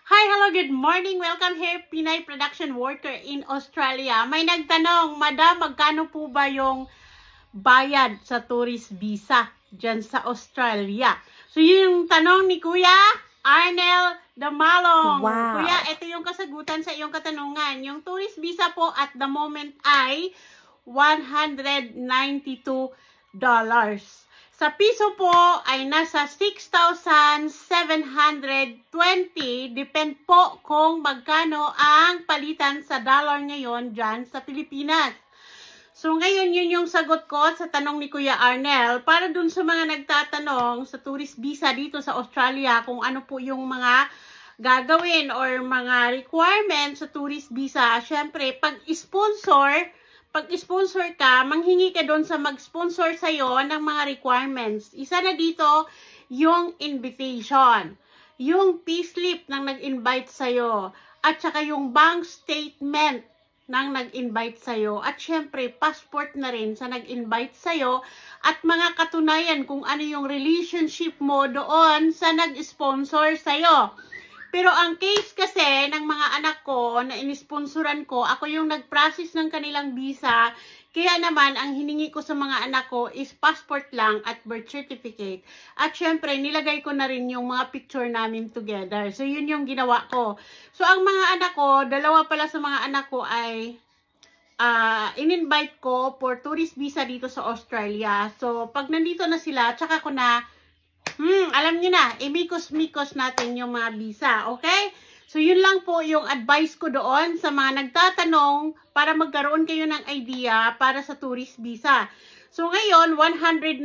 Hi, hello, good morning. Welcome here, Pinay Production Worker in Australia. May nagtanong, Madam, magkano po ba yung bayad sa tourist visa dyan sa Australia? So, yun yung tanong ni Kuya Arnel Damalong. Wow. Kuya, ito yung kasagutan sa iyong katanungan. Yung tourist visa po at the moment ay $192. Sa piso po ay nasa 6,720. Depend po kung magkano ang palitan sa dollar ngayon dyan sa Pilipinas. So ngayon yun yung sagot ko sa tanong ni Kuya Arnel. Para dun sa mga nagtatanong sa tourist visa dito sa Australia kung ano po yung mga gagawin or mga requirements sa tourist visa. Syempre, pag-sponsor ka, manghingi ka doon sa mag-sponsor sa'yo ng mga requirements. Isa na dito, yung invitation. Yung payslip ng nag-invite sa'yo. At saka yung bank statement ng nag-invite sa'yo. At syempre, passport na rin sa nag-invite sa'yo. At mga katunayan kung ano yung relationship mo doon sa nag-sponsor sa'yo. Pero ang case kasi ng mga anak ko na inisponsoran ko, ako yung nag-process ng kanilang visa. Kaya naman, ang hiningi ko sa mga anak ko is passport lang at birth certificate. At syempre, nilagay ko na rin yung mga picture namin together. So, yun yung ginawa ko. So, ang mga anak ko, dalawa pala sa mga anak ko ay in-invite ko for tourist visa dito sa Australia. So, pag nandito na sila, tsaka ko na alam niyo na, imikos-mikos natin yung mga visa, okay? So, yun lang po yung advice ko doon sa mga nagtatanong para magkaroon kayo ng idea para sa tourist visa. So, ngayon, $192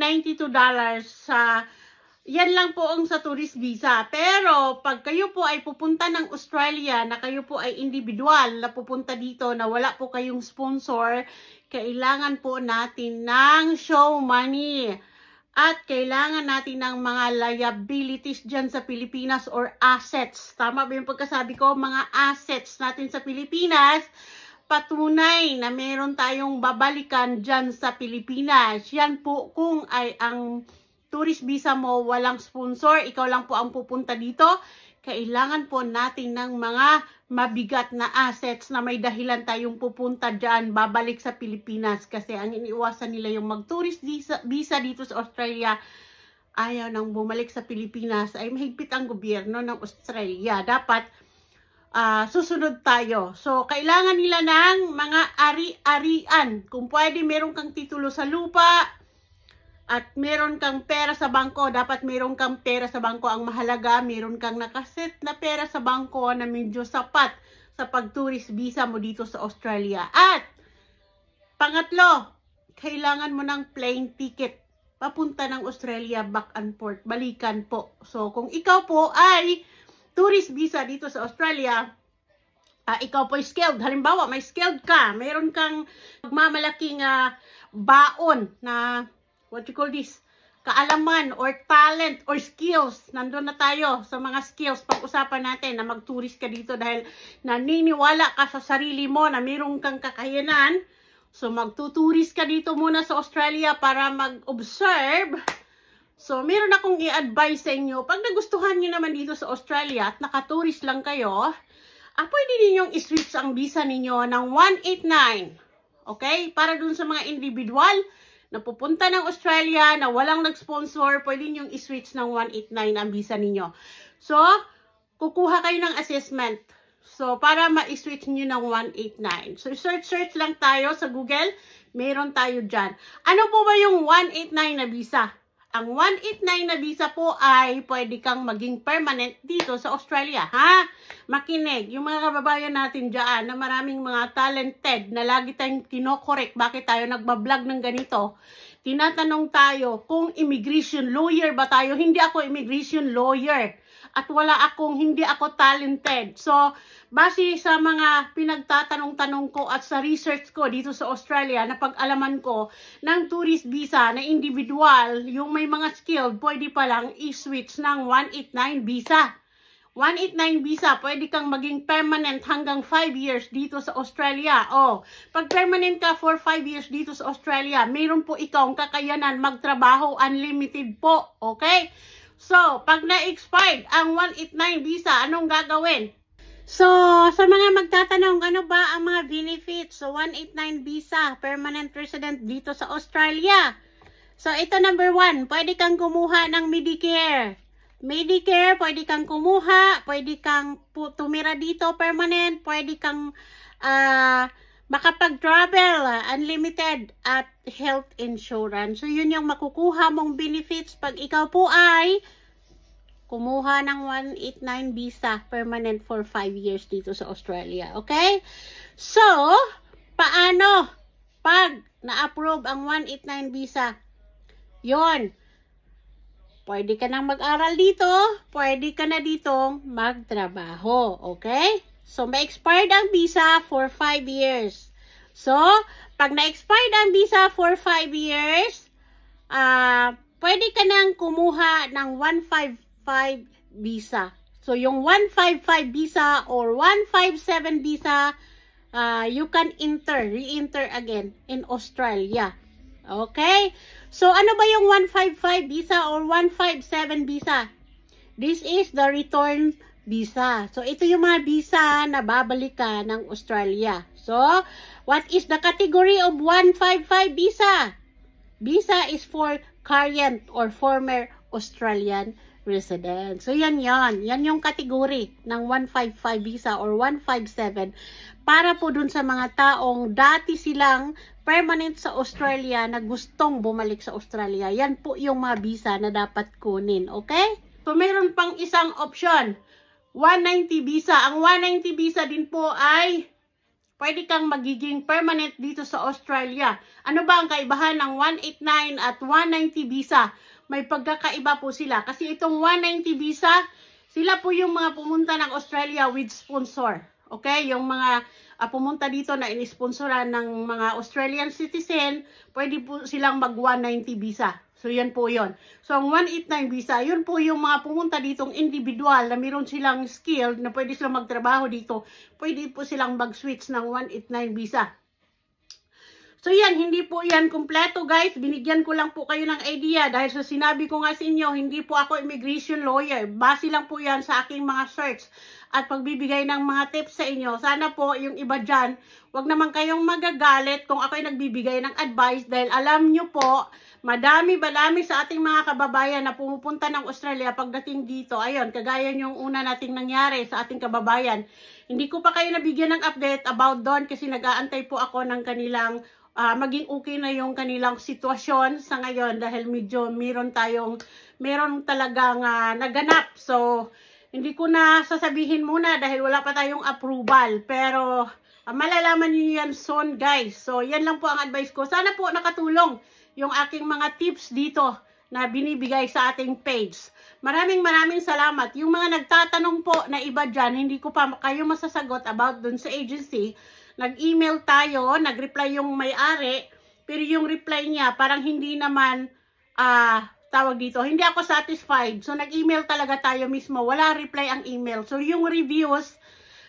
yan lang po ang sa tourist visa. Pero, pag kayo po ay pupunta ng Australia, na kayo po ay individual na pupunta dito, na wala po kayong sponsor, kailangan po natin ng show money. At kailangan natin ng mga liabilities dyan sa Pilipinas or assets. Tama ba yung pagkasabi ko? Mga assets natin sa Pilipinas. Patunay na meron tayong babalikan dyan sa Pilipinas. Yan po kung ay ang tourist visa mo walang sponsor. Ikaw lang po ang pupunta dito. Kailangan po natin ng mga mabigat na assets na may dahilan tayong pupunta dyan, babalik sa Pilipinas. Kasi ang iniiwasan nila yung mag-tourist visa dito sa Australia, ayaw nang bumalik sa Pilipinas, ay mahigpit ang gobyerno ng Australia. Dapat susunod tayo. So, kailangan nila ng mga ari-arian. Kung pwede, meron kang titulo sa lupa, at meron kang pera sa bangko, dapat meron kang pera sa bangko. Ang mahalaga, meron kang nakaset na pera sa bangko na medyo sapat sa pag-tourist visa mo dito sa Australia. At, pangatlo, kailangan mo ng plane ticket papunta ng Australia, back and forth, balikan po. So, kung ikaw po ay tourist visa dito sa Australia, ikaw po ay skilled. Halimbawa, may skilled ka, meron kang magmamalaking baon na what you call this, kaalaman or talent or skills. Nandun na tayo sa mga skills. Pag-usapan natin na mag-tourist ka dito dahil naniniwala ka sa sarili mo na mayroon kang kakayanan. So, mag-tourist ka dito muna sa Australia para mag-observe. So, meron akong i-advise sa inyo. Pag nagustuhan nyo naman dito sa Australia at naka-tourist lang kayo, pwede ninyong i-switch ang visa ninyo ng 189. Okay? Para dun sa mga individual na pupunta ng Australia na walang nag-sponsor, pwede nyo i-switch ng 189 ang visa ninyo. So, kukuha kayo ng assessment. So, para ma-switch nyo ng 189. So, search lang tayo sa Google. Meron tayo dyan. Ano po ba yung 189 na visa? Ang 189 na visa po ay pwede kang maging permanent dito sa Australia. Ha? Makinig. Yung mga kababayan natin dyan na maraming mga talented na lagi tayong kinokorek. Bakit tayo nagbablog ng ganito? Tinatanong tayo kung immigration lawyer ba tayo. Hindi ako immigration lawyer. At hindi ako talented. So, base sa mga pinagtatanong-tanong ko at sa research ko dito sa Australia, na pag-alaman ko ng tourist visa na individual, yung may mga skilled, pwede palang i-switch ng 189 visa. 189 visa, pwede kang maging permanent hanggang 5 years dito sa Australia. Pag permanent ka for 5 years dito sa Australia, mayroon po ikaw ang kakayanan magtrabaho, unlimited po, okay? So, pag na-expired ang 189 visa, anong gagawin? So, sa mga magtatanong, ano ba ang mga benefits? So, 189 visa, permanent resident dito sa Australia. So, ito number 1, pwede kang kumuha ng Medicare. Medicare, pwede kang kumuha, pwede kang tumira dito permanent, pwede kang makapag-travel, unlimited at health insurance. So, yun yung makukuha mong benefits pag ikaw po ay kumuha ng 189 visa permanent for 5 years dito sa Australia. Okay? So, paano pag na-approve ang 189 visa? Yun. Pwede ka nang mag-aral dito, pwede ka na ditong magtrabaho. Okay? So, ma-expired ang visa for 5 years. So, pag na-expired ang visa for 5 years, pwede ka nang kumuha ng 155 visa. So, yung 155 visa or 157 visa, you can re-enter again in Australia. Okay? So, ano ba yung 155 visa or 157 visa? This is the return visa. So, ito yung mga visa na babalik ka ng Australia. So, what is the category of 155 visa? Visa is for current or former Australian resident. So, yan yon. Yan yung category ng 155 visa or 157 para po dun sa mga taong dati silang permanent sa Australia na gustong bumalik sa Australia. Yan po yung mga visa na dapat kunin. Okay? So, mayroon pang isang option. 190 visa. Ang 190 visa din po ay pwede kang magiging permanent dito sa Australia. Ano ba ang kaibahan ng 189 at 190 visa? May pagkakaiba po sila. Kasi itong 190 visa, sila po yung mga pumunta ng Australia with sponsor. Okay? Yung mga pumunta dito na inisponsoran ng mga Australian citizen, pwede po silang mag 190 visa. So, yan po yun. So, ang 189 visa, yun po yung mga pumunta ditong individual na mayroon silang skill na pwede silang magtrabaho dito. Pwede po silang mag-switch ng 189 visa. So, yan. Hindi po yan kumpleto, guys. Binigyan ko lang po kayo ng idea dahil sa sinabi ko nga sa inyo, hindi po ako immigration lawyer. Base lang po yan sa aking mga search at pagbibigay ng mga tips sa inyo. Sana po yung iba dyan, wag naman kayong magagalit kung ako'y nagbibigay ng advice dahil alam nyo po, madami sa ating mga kababayan na pumupunta ng Australia pagdating dito. Ayun, kagaya yung una nating nangyari sa ating kababayan. Hindi ko pa kayo nabigyan ng update about doon kasi nag-aantay po ako ng kanilang maging okay na yung kanilang sitwasyon sa ngayon dahil medyo meron talagang naganap. So, hindi ko na sasabihin muna dahil wala pa tayong approval. Pero, malalaman niyo yan soon, guys. So, yan lang po ang advice ko. Sana po nakatulong yung aking mga tips dito na binibigay sa ating page. Maraming salamat. Yung mga nagtatanong po na iba dyan, hindi ko pa kayo masasagot about dun sa agency. Nag-email tayo, nag-reply yung may-ari, pero yung reply niya parang hindi naman tawag dito, hindi ako satisfied. So, nag-email talaga tayo mismo. Wala reply ang email. So, yung reviews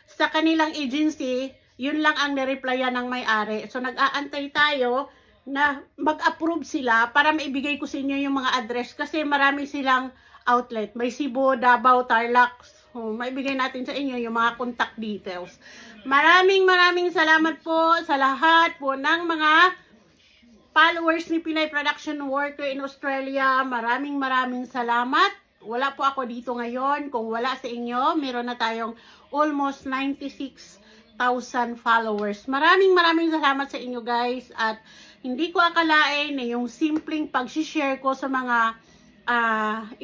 sa kanilang agency, yun lang ang nireplyan ng may-ari. So, nag-aantay tayo na mag-approve sila para maibigay ko sa inyo yung mga address. Kasi marami silang outlet. May Cebu, Davao, Tarlac. So, maibigay natin sa inyo yung mga contact details. Maraming salamat po sa lahat po ng mga followers ni Pinay Production Worker in Australia. Maraming salamat. Wala po ako dito ngayon. Kung wala sa inyo, meron na tayong almost 96,000 followers. Maraming salamat sa inyo, guys. At hindi ko akalain na yung simpleng pag-share ko sa mga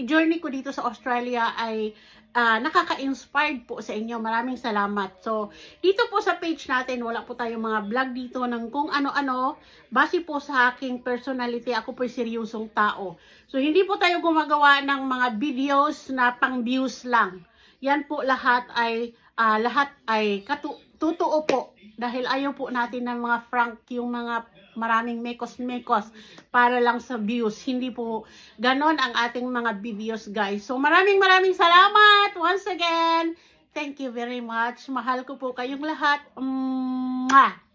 journey ko dito sa Australia ay nakaka-inspired po sa inyo. Maraming salamat. So, dito po sa page natin, wala po tayong mga vlog dito ng kung ano-ano. Base po sa aking personality, ako po seryosong tao. So, hindi po tayo gumagawa ng mga videos na pang-views lang. Yan po lahat ay totoo po. Dahil ayaw po natin ng mga frank, yung mga maraming mekos-mekos para lang sa views. Hindi po ganon ang ating mga videos, guys. So, maraming salamat once again. Thank you very much. Mahal ko po kayong lahat. Mwah!